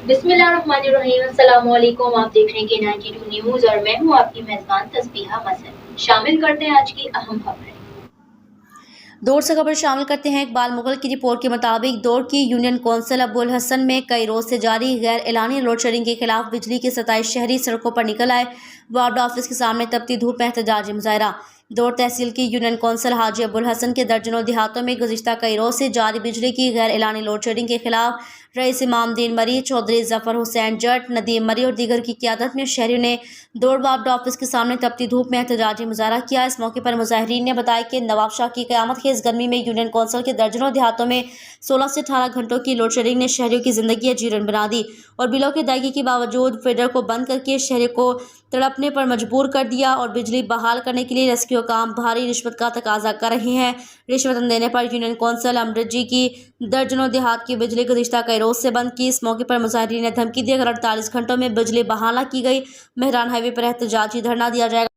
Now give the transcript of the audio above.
बिस्मिल्लाहिर्रहमानिर्रहीम। अस्सलाम वालेकुम। आप देख रहे हैं कि 92 न्यूज़ और मैं हूँ आपकी मेज़बान तस्बीहा मसन। शामिल करते हैं आज की अहम खबरें। दौड़ से खबर शामिल करते हैं। इकबाल मुगल की रिपोर्ट के मुताबिक दौड़ की यूनियन कौंसिल अबुल हसन में कई रोज से जारी गैर एलानी लोड शेडिंग के खिलाफ बिजली के 27 शहरी सड़कों पर निकल आए। वार्ड ऑफिस के सामने तपती धूप में एहतजाजी मुजाहरा। दौड़ तहसील की यूनियन कौंसिल हाजी अबुल हसन के दर्जनों देहातों में गुज़िश्ता कई रोज से जारी बिजली की गैर एलानी लोड शेडिंग के खिलाफ रईस इमामुद्दीन मरी, चौधरी जफर हुसैन जट, नदीम मरी और दीगर की क़यादत में शहरियों ने दौड़ वार्ड ऑफिस के सामने तपती धूप में एहतजाजी मुजाहरा किया। इस मौके पर मुजाहिरीन ने बताया कि नवाबशाह की क़यामत खेज़ गर्मी में यूनियन कौंसिल के दर्जनों देहातों में 16 से 18 घंटों की लोड शेडिंग ने शहरियों की जिंदगी अजीरन बना दी और बिलों की अदायगी के बावजूद फीडर को बंद करके शहरियों को तड़पने पर मजबूर कर दिया और बिजली बहाल करने के लिए रेस्क्यू काम भारी रिश्वत का तकाजा कर रहे हैं। रिश्वत न देने पर यूनियन कौंसिल अमृतजी की दर्जनों देहात की बिजली गुज़िश्ता कई रोज से बंद की। इस मौके पर मुजाहिरीन ने धमकी दी अगर 48 घंटों में बिजली बहाल न की गई मेहरान हाईवे पर एहतजाजी धरना दिया जाएगा।